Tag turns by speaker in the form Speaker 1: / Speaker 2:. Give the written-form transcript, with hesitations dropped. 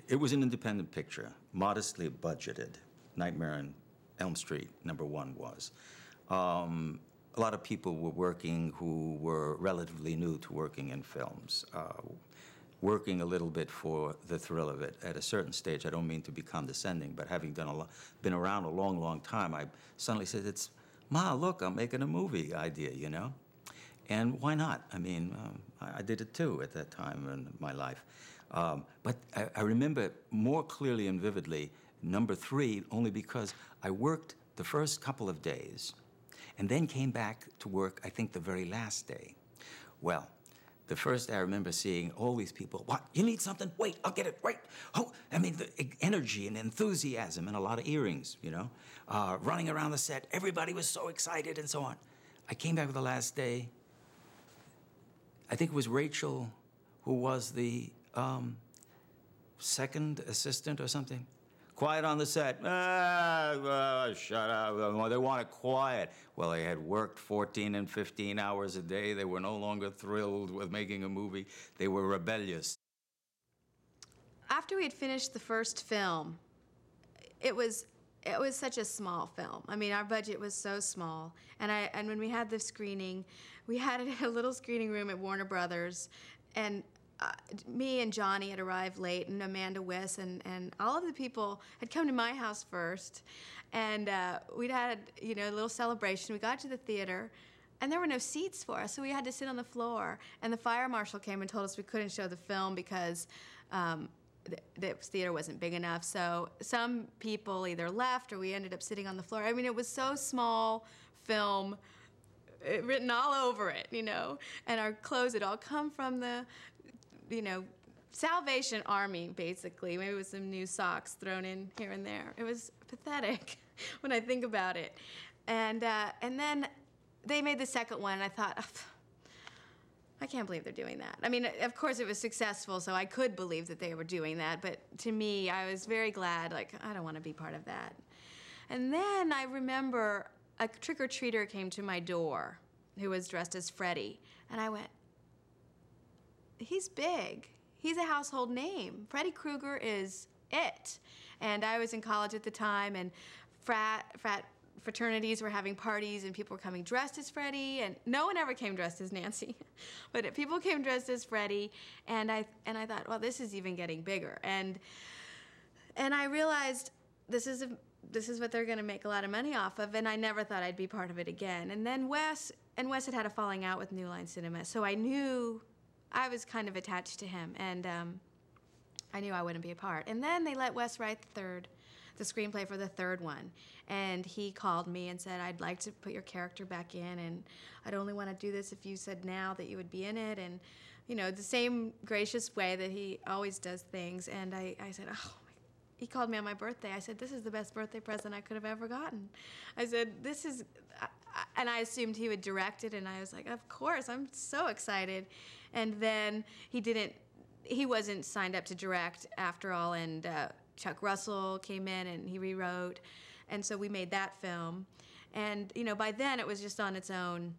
Speaker 1: It was an independent picture, modestly budgeted. Nightmare on Elm Street, #1 was. A lot of people were working who were relatively new to working in films, working a little bit for the thrill of it. At a certain stage, I don't mean to be condescending, but having been around a long, long time, I suddenly said, Ma, look, I'm making a movie idea, you know? And why not? I mean, I did it too at that time in my life. But I remember more clearly and vividly #3 only because I worked the first couple of days and then came back to work, I think, the very last day. Well, the first day I remember seeing all these people, what, you need something? Wait, I'll get it, wait. Oh, I mean, the energy and enthusiasm and a lot of earrings, you know, running around the set. Everybody was so excited and so on. I came back for the last day. I think it was Rachel who was the second assistant or something. Quiet on the set. Shut up. They want it quiet. Well, they had worked 14 and 15 hours a day. They were no longer thrilled with making a movie. They were rebellious.
Speaker 2: After we had finished the first film, it was such a small film. I mean, our budget was so small. And when we had the screening, we had it in a little screening room at Warner Brothers, and me and Johnny had arrived late, and Amanda Wiss, and all of the people had come to my house first, and we'd had a little celebration. We got to the theater, and there were no seats for us, so we had to sit on the floor. And the fire marshal came and told us we couldn't show the film because the theater wasn't big enough. So some people either left or we ended up sitting on the floor. I mean, it was so small film, written all over it, you know. And our clothes had all come from the, Salvation Army, basically. Maybe with some new socks thrown in here and there. It was pathetic when I think about it. And then they made the second one, and I thought, I can't believe they're doing that. I mean, of course it was successful, so I could believe that they were doing that, but to me, I was very glad, like, I don't want to be part of that. And then I remember a trick-or-treater came to my door who was dressed as Freddy, and I went, he's big. He's a household name. Freddy Krueger is it. And I was in college at the time, and fraternities were having parties, and people were coming dressed as Freddy, and no one ever came dressed as Nancy. But people came dressed as Freddy, and I thought, well, this is even getting bigger. And I realized this is what they're going to make a lot of money off of, and I never thought I'd be part of it again. And then Wes had had a falling out with New Line Cinema, so I knew I was kind of attached to him, and I knew I wouldn't be a part. And then they let Wes write the screenplay for the third one, and he called me and said, I'd like to put your character back in, and I'd only want to do this if you said now that you would be in it, and the same gracious way that he always does things. And I said, he called me on my birthday. I said, this is the best birthday present I could have ever gotten. I said, and I assumed he would direct it, and I was like, of course, I'm so excited. And then he wasn't signed up to direct after all, and Chuck Russell came in and he rewrote, and so we made that film. And by then it was just on its own